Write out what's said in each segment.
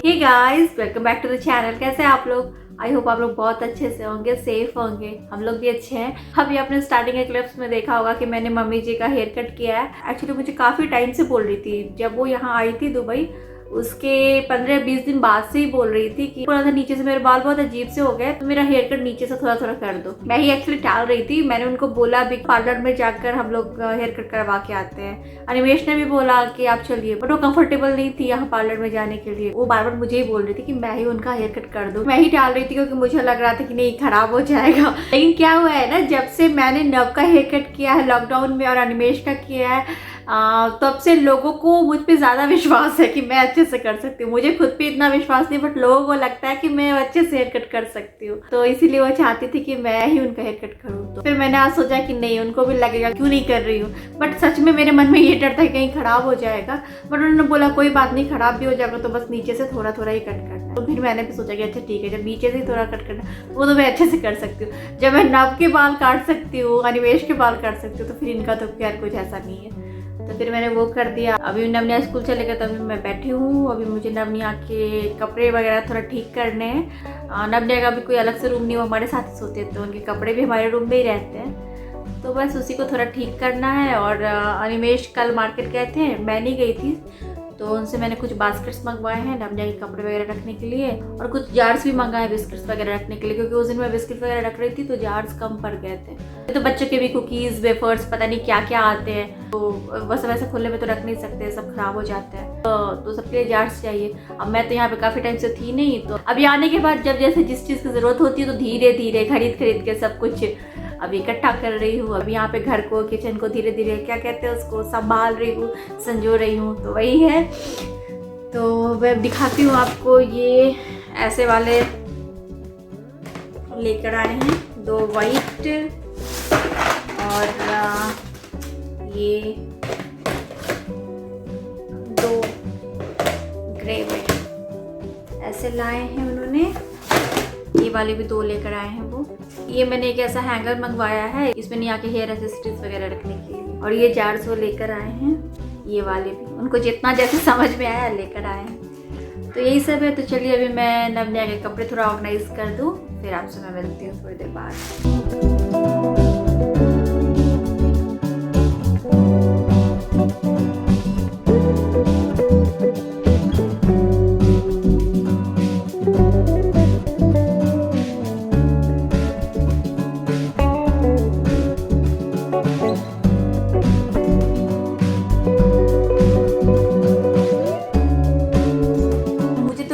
Hey guys, welcome back to the channel. कैसे हैं आप लोग? आई होप आप लोग बहुत अच्छे से होंगे, सेफ होंगे। हम लोग भी अच्छे हैं। अभी आपने स्टार्टिंग के क्लिप्स में देखा होगा कि मैंने मम्मी जी का हेयर कट किया है। एक्चुअली मुझे काफ़ी टाइम से बोल रही थी, जब वो यहाँ आई थी दुबई, उसके 15-20 दिन बाद से ही बोल रही थी कि थोड़ा सा नीचे से मेरे बाल बहुत अजीब से हो गए, तो मेरा हेयर कट नीचे से थोड़ा थोड़ा कर दो। मैं ही एक्चुअली टाल रही थी। मैंने उनको बोला अभी पार्लर में जाकर हम लोग हेयर कट करवा के आते हैं। अनिमेश ने भी बोला कि आप चलिए, बट वो कंफर्टेबल नहीं थी यहाँ पार्लर में जाने के लिए। वो बार बार मुझे ही बोल रही थी कि मैं ही उनका हेयर कट कर दूं। मैं ही टाल रही थी क्योंकि मुझे लग रहा था कि नहीं, खराब हो जाएगा। लेकिन क्या हुआ है ना, जब से मैंने नव का हेयर कट किया है लॉकडाउन में और अनिमेश का किया है, तब से लोगों को मुझ पे ज़्यादा विश्वास है कि मैं अच्छे से कर सकती हूँ। मुझे खुद पे इतना विश्वास नहीं, बट लोगों को लगता है कि मैं अच्छे से हेयर कट कर सकती हूँ। तो इसीलिए वो चाहती थी कि मैं ही उनका हेयर कट करूँ। तो फिर मैंने आज सोचा कि नहीं, उनको भी लगेगा क्यों नहीं कर रही हूँ। बट सच में मेरे मन में ये डर था कि कहीं खराब हो जाएगा। बट उन्होंने बोला कोई बात नहीं, खराब भी हो जाएगा तो बस नीचे से थोड़ा थोड़ा ही कट करना। तो फिर मैंने भी सोचा कि अच्छा ठीक है, जब नीचे से थोड़ा कट करना वो तो मैं अच्छे से कर सकती हूँ। जब मैं नव के बाल काट सकती हूँ, अनिमेश के बाल काट सकती हूँ, तो फिर इनका तो खैर कुछ ऐसा नहीं है। तो फिर मैंने वो कर दिया। अभी नवनिया स्कूल चले गए, तभी मैं बैठी हूँ। अभी मुझे नवनिया के कपड़े वगैरह थोड़ा ठीक करने हैं। नवनिया का भी कोई अलग से रूम नहीं, वो हमारे साथ ही सोते हैं, तो उनके कपड़े भी हमारे रूम में ही रहते हैं। तो बस उसी को थोड़ा ठीक करना है। और अनिमेश कल मार्केट गए थे, मैं नहीं गई थी, तो उनसे मैंने कुछ बास्केट्स मंगवाए हैं नवनिया के कपड़े वगैरह रखने के लिए, और कुछ जार्स भी मंगाए बिस्किट्स वगैरह रखने के लिए, क्योंकि उस दिन मैं बिस्किट वगैरह रख रही थी तो जार्स कम पड़ गए थे। तो बच्चों के भी कुकीज़, वेफर्स, पता नहीं क्या क्या आते हैं, तो बस वैसे खुले में तो रख नहीं सकते, सब खराब हो जाते हैं। तो सबके लिए जार्स चाहिए। अब मैं तो यहाँ पे काफ़ी टाइम से थी नहीं, तो अभी आने के बाद जब जैसे जिस चीज़ की ज़रूरत होती है तो धीरे धीरे खरीद के सब कुछ अभी इकट्ठा कर रही हूँ। अभी यहाँ पे घर को, किचन को धीरे धीरे क्या कहते हैं उसको, संभाल रही हूँ, संजो रही हूँ। तो वही है। तो मैं दिखाती हूँ आपको। ये ऐसे वाले लेकर आए हैं, 2 वाइट और ये 2 ग्रे में ऐसे लाए हैं उन्होंने। ये वाले भी 2 लेकर आए हैं वो। ये मैंने एक ऐसा हैंगर मंगवाया है, इसमें नहीं आके हेयर एक्सेसरीज वगैरह रखने के लिए। और ये जार्स वो लेकर आए हैं, ये वाले भी उनको जितना जैसे समझ में आया लेकर आए हैं। तो यही सब है। तो चलिए अभी मैं नवनिया के कपड़े थोड़ा ऑर्गेनाइज कर दूँ, फिर आपसे मैं मिलती हूँ थोड़ी देर बाद।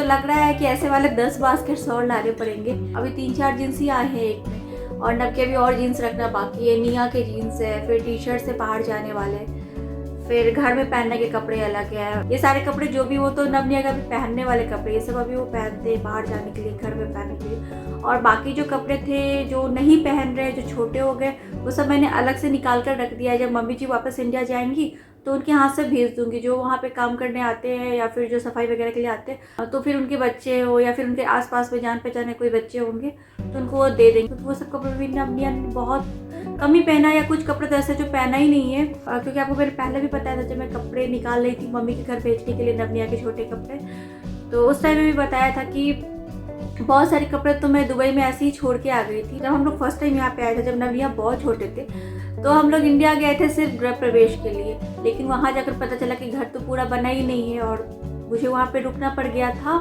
लग रहा है कि ऐसे वाले 10 बास्केट्स और लाने पड़ेंगे। अभी 3-4 जीन्स ही आए हैं एक में, और नव के भी और जीन्स रखना बाकी है। निया के जीन्स है, फिर टी शर्ट से बाहर जाने वाले, फिर घर में पहनने के कपड़े अलग है। ये सारे कपड़े जो भी, वो तो नवनिया का भी पहनने वाले कपड़े, ये सब अभी वो पहनते हैं बाहर जाने के लिए, घर में पहनने के लिए। और बाकी जो कपड़े थे जो नहीं पहन रहे, जो छोटे हो गए, वो सब मैंने अलग से निकाल कर रख दिया है। जब मम्मी जी वापस इंडिया जाएंगी तो उनके हाथ से भेज दूंगी, जो वहाँ पे काम करने आते हैं या फिर जो सफाई वगैरह के लिए आते हैं। तो फिर उनके बच्चे हो या फिर उनके आसपास में जान पहचाने कोई बच्चे होंगे तो उनको वो दे देंगे। तो वो सब कपड़े भी नवनिया ने बहुत कम ही पहना, या कुछ कपड़े तो ऐसे जो पहना ही नहीं है। क्योंकि आपको मैंने पहले भी बताया था, जब मैं कपड़े निकाल रही थी मम्मी के घर भेजने के लिए नवनिया के छोटे कपड़े, तो उस टाइम में भी बताया था कि बहुत सारे कपड़े तो मैं दुबई में ऐसे ही छोड़ के आ गई थी। जब हम लोग फर्स्ट टाइम यहाँ पे आए थे, जब नवनिया बहुत छोटे थे, तो हम लोग इंडिया गए थे सिर्फ गृह प्रवेश के लिए। लेकिन वहाँ जाकर पता चला कि घर तो पूरा बना ही नहीं है, और मुझे वहाँ पे रुकना पड़ गया था।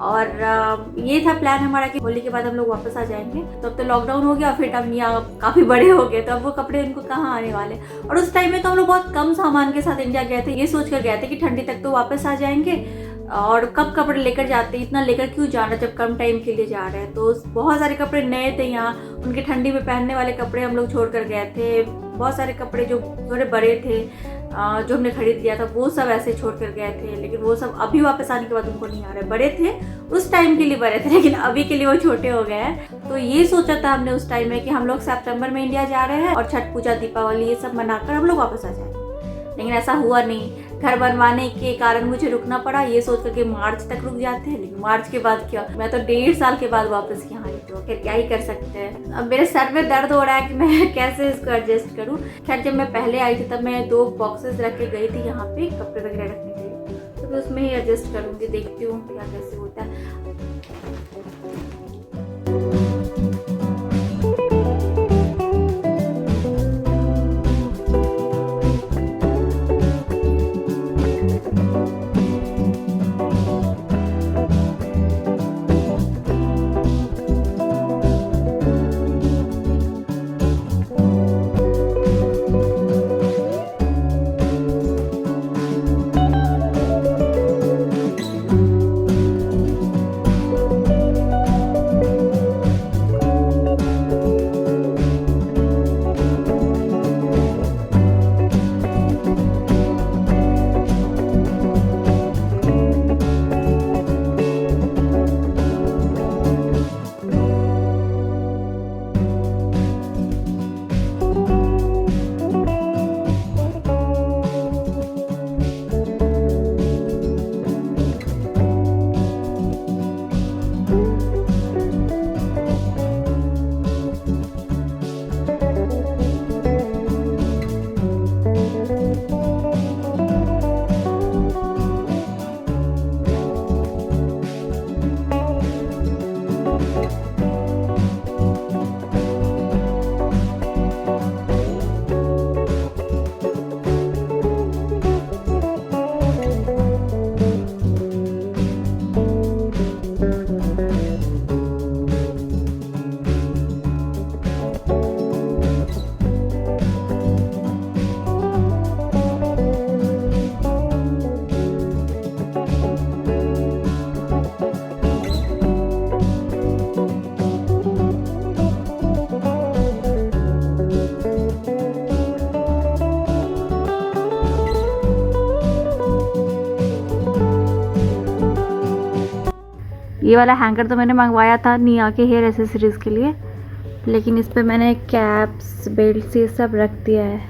और ये था प्लान हमारा कि होली के बाद हम लोग वापस आ जाएंगे। तो अब तो लॉकडाउन हो गया, फिर नवनिया काफ़ी बड़े हो गए, तो अब वो कपड़े उनको कहाँ आने वाले। और उस टाइम में तो हम लोग बहुत कम सामान के साथ इंडिया गए थे, ये सोच कर गए थे कि ठंडी तक तो वापस आ जाएंगे, और कब कपड़े लेकर जाते, इतना लेकर क्यों जाना जब कम टाइम के लिए जा रहे हैं। तो बहुत सारे कपड़े नए थे यहाँ, उनके ठंडी में पहनने वाले कपड़े हम लोग छोड़ कर गए थे। बहुत सारे कपड़े जो थोड़े बड़े थे, जो हमने खरीद लिया था, वो सब ऐसे छोड़ कर गए थे। लेकिन वो सब अभी वापस आने के बाद उनको नहीं आ रहे। बड़े थे उस टाइम के लिए, बड़े थे, लेकिन अभी के लिए वो छोटे हो गए हैं। तो ये सोचा था हमने उस टाइम में कि हम लोग सितंबर में इंडिया जा रहे हैं और छठ पूजा, दीपावली, ये सब मनाकर हम लोग वापस आ जाएंगे। लेकिन ऐसा हुआ नहीं। घर बनवाने के कारण मुझे रुकना पड़ा, ये सोच कर कि मार्च तक रुक जाते हैं। लेकिन मार्च के बाद क्या, मैं तो 1.5 साल के बाद वापस यहाँ आई। तो फिर क्या ही कर सकते हैं। अब मेरे सर में दर्द हो रहा है कि मैं कैसे इसको एडजस्ट करूँ। खैर, जब मैं पहले आई थी तब मैं 2 बॉक्सेस रख के गई थी यहाँ पे कपड़े वगैरह रखने के लिए। तो मैं उसमें ही एडजस्ट करूँगी, देखती हूँ क्या कैसे होता है। ये वाला हैंगर तो मैंने मंगवाया था निया के हेयर एसेसरीज के लिए, लेकिन इस पे मैंने कैप्स, बेल्ट ये सब रख दिया है।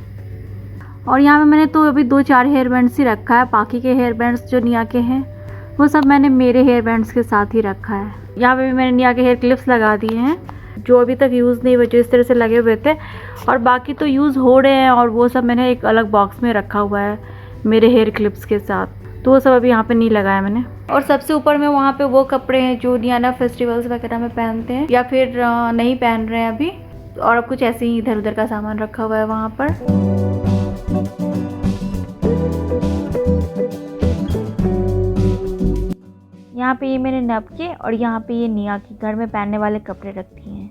और यहाँ पे मैंने तो अभी 2-4 हेयर बैंड्स ही रखा है, बाकी के हेयर बैंड्स जो निया के हैं वो सब मैंने मेरे हेयर बैंड्स के साथ ही रखा है। यहाँ पे भी मैंने निया के हेयर क्लिप्स लगा दिए हैं जो अभी तक यूज़ नहीं हुए, जो इस तरह से लगे हुए थे, और बाकी तो यूज़ हो रहे हैं, और वो सब मैंने एक अलग बॉक्स में रखा हुआ है मेरे हेयर क्लिप्स के साथ, तो वो सब अभी यहाँ पे नहीं लगाया मैंने। और सबसे ऊपर में वहाँ पे वो कपड़े हैं जो नियाना फेस्टिवल्स वगैरह में पहनते हैं या फिर नहीं पहन रहे हैं अभी, और अब कुछ ऐसे ही इधर उधर का सामान रखा हुआ है वहाँ पर। यहाँ पे ये मेरे नब के, और यहाँ पे ये निया की घर में पहनने वाले कपड़े रखती हैं।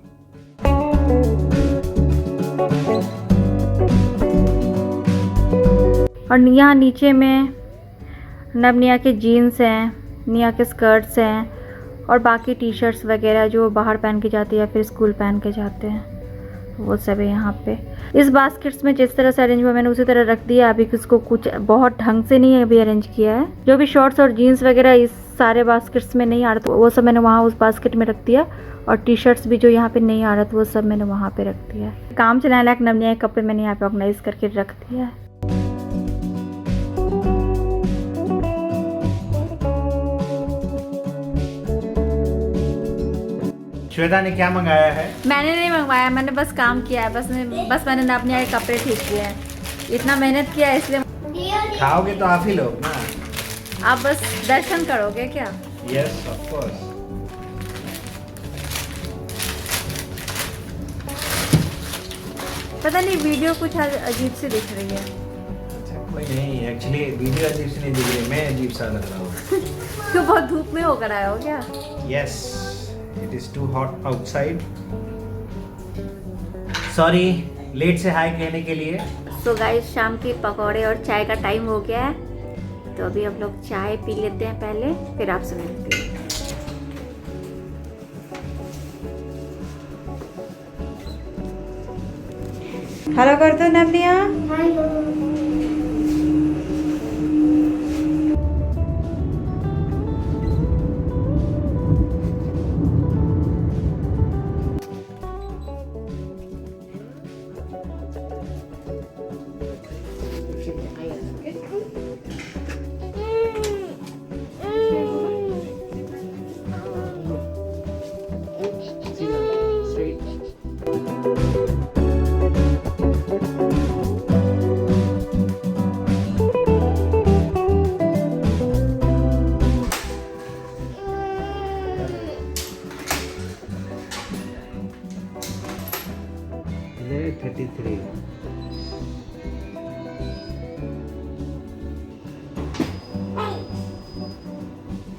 और यहाँ नीचे में नब निया के जीन्स हैं, निया के स्कर्ट्स हैं, और बाकी टी शर्ट्स वगैरह जो बाहर पहन के जाते हैं या फिर स्कूल पहन के जाते हैं, वो सब है यहाँ पे। इस बास्केट्स में जिस तरह से अरेंज हुआ मैंने उसी तरह रख दिया। अभी इसको कुछ बहुत ढंग से नहीं अभी अरेंज किया है। जो भी शॉर्ट्स और जीन्स वगैरह इस सारे बास्केट्स में नहीं आ रहा था वो सब मैंने वहाँ उस बास्केट में रख दिया, और टी शर्ट्स भी जो यहाँ पे नहीं आ रहा था वो सब मैंने वहाँ पे रख दिया। काम चलाने लायक नब निया के कपड़े मैंने यहाँ पे ऑर्गेनाइज करके रख दिया है। श्वेता ने क्या मंगाया है? मैंने नहीं मंगवाया, मैंने बस काम किया है। बस मैंने नब निया के कपड़े ठीक किए हैं। इतना मेहनत किया है इसलिए। खाओगे तो आप ही लोग ना, आप बस दर्शन करोगे क्या? Yes of course. पता नहीं वीडियो कुछ अजीब सी दिख रही है। अच्छा कोई नहीं, एक्चुअली वीडियो अजीब सी नहीं दिख रही, मैं अजीब सा लग रहा हूँ। क्यों, बहुत धूप में होकर आया हो क्या? Yes, it is too hot outside. Sorry late से हाय कहने के लिए। सो गाइस, शाम की पकौड़े और चाय का टाइम हो गया है, तो अभी हम लोग चाय पी लेते हैं पहले, फिर आपसे मिलते हैं। हेलो कर दो नब निया।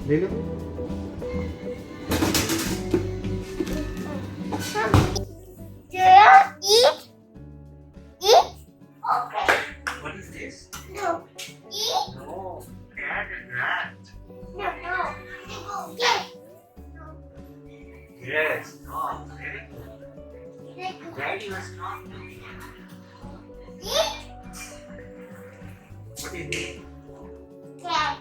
ले लो। What is this? No, cat and rat. Yes, dog. Very good. Daddy was not doing it. What is it? Yes.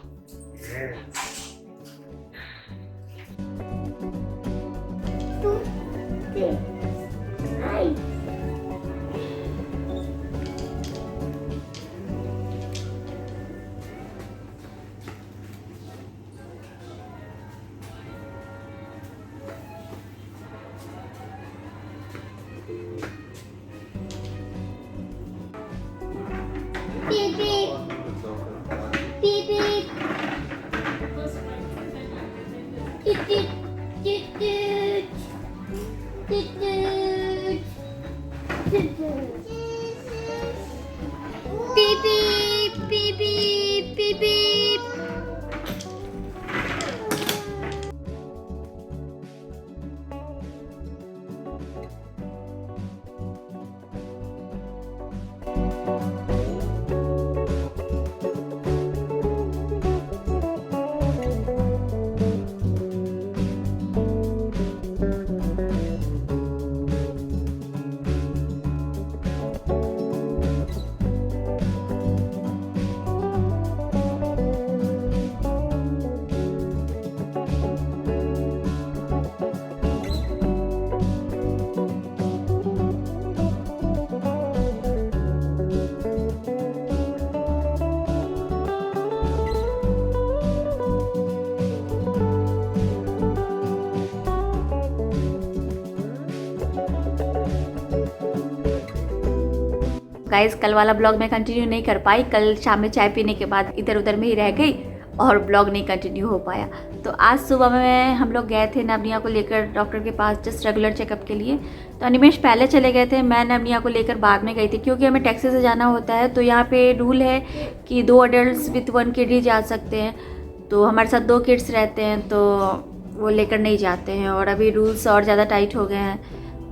Beep beep. Beep beep. Toot toot. Toot toot. Toot toot. Toot toot. Beep beep. Beep beep. Beep beep. Guys कल वाला blog मैं continue नहीं कर पाई, कल शाम में चाय पीने के बाद इधर उधर में ही रह गई और ब्लॉग नहीं कंटिन्यू हो पाया। तो आज सुबह में हम लोग गए थे नवनिया को लेकर डॉक्टर के पास जस्ट रेगुलर चेकअप के लिए। तो अनिमेश पहले चले गए थे, मैं नवनिया को लेकर बाद में गई थी क्योंकि हमें टैक्सी से जाना होता है। तो यहाँ पे रूल है कि 2 अडल्ट विथ 1 किड ही जा सकते हैं। तो हमारे साथ 2 किड्स रहते हैं तो वो लेकर नहीं जाते हैं, और अभी रूल्स और ज़्यादा टाइट हो गए हैं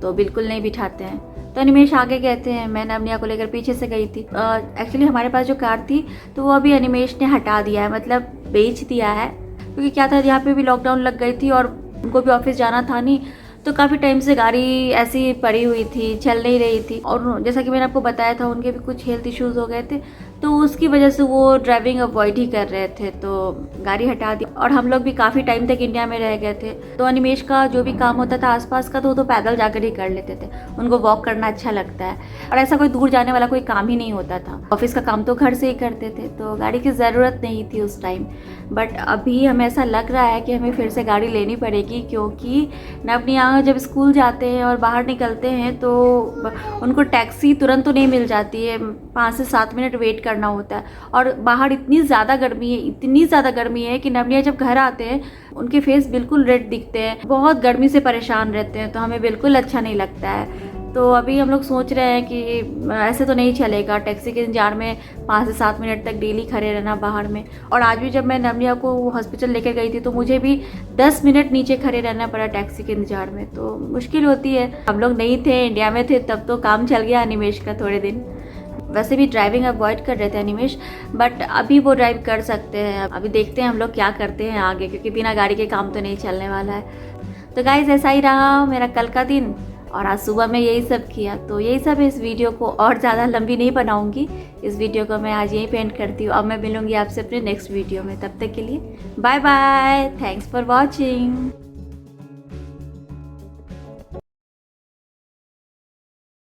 तो बिल्कुल नहीं बिठाते हैं। तो अनिमेश आगे गए थे, मैं नवनिया को लेकर पीछे से गई थी। एक्चुअली हमारे पास जो कार थी तो वो अभी अनिमेश ने हटा दिया है, मतलब बेच दिया है, क्योंकि क्या था यहाँ पे भी लॉकडाउन लग गई थी और उनको भी ऑफिस जाना था नहीं, तो काफ़ी टाइम से गाड़ी ऐसी पड़ी हुई थी, चल नहीं रही थी। और जैसा कि मैंने आपको बताया था उनके भी कुछ हेल्थ इश्यूज़ हो गए थे, तो उसकी वजह से वो ड्राइविंग अवॉइड ही कर रहे थे, तो गाड़ी हटा दी। और हम लोग भी काफ़ी टाइम तक इंडिया में रह गए थे, तो अनिमेश का जो भी काम होता था आसपास का तो वो तो पैदल जाकर ही कर लेते थे, उनको वॉक करना अच्छा लगता है और ऐसा कोई दूर जाने वाला कोई काम ही नहीं होता था। ऑफिस का काम तो घर से ही करते थे, तो गाड़ी की ज़रूरत नहीं थी उस टाइम। बट अभी हमें ऐसा लग रहा है कि हमें फिर से गाड़ी लेनी पड़ेगी, क्योंकि नवनिया जब स्कूल जाते हैं और बाहर निकलते हैं तो उनको टैक्सी तुरंत तो नहीं मिल जाती है, 5 से 7 मिनट वेट करना होता है। और बाहर इतनी ज़्यादा गर्मी है, इतनी ज़्यादा गर्मी है कि नवनिया जब घर आते हैं उनके फेस बिल्कुल रेड दिखते हैं, बहुत गर्मी से परेशान रहते हैं, तो हमें बिल्कुल अच्छा नहीं लगता है। तो अभी हम लोग सोच रहे हैं कि ऐसे तो नहीं चलेगा, टैक्सी के इंतजार में 5 से 7 मिनट तक डेली खड़े रहना बाहर में। और आज भी जब मैं नवनिया को हॉस्पिटल लेकर गई थी तो मुझे भी 10 मिनट नीचे खड़े रहना पड़ा टैक्सी के इंतजार में, तो मुश्किल होती है। हम लोग नहीं थे, इंडिया में थे, तब तो काम चल गया अनिमेश का थोड़े दिन। वैसे भी ड्राइविंग अवॉइड कर रहे थे अनिमेश, बट अभी वो ड्राइव कर सकते हैं। अभी देखते हैं हम लोग क्या करते हैं आगे, क्योंकि बिना गाड़ी के काम तो नहीं चलने वाला है। तो गाइस ऐसा ही रहा मेरा कल का दिन, और आज सुबह में यही सब किया। तो यही सब इस वीडियो को और ज़्यादा लंबी नहीं बनाऊंगी, इस वीडियो को मैं आज यहीं पे एंड करती हूँ। अब मैं मिलूंगी आपसे अपने नेक्स्ट वीडियो में, तब तक के लिए bye bye, thanks for watching.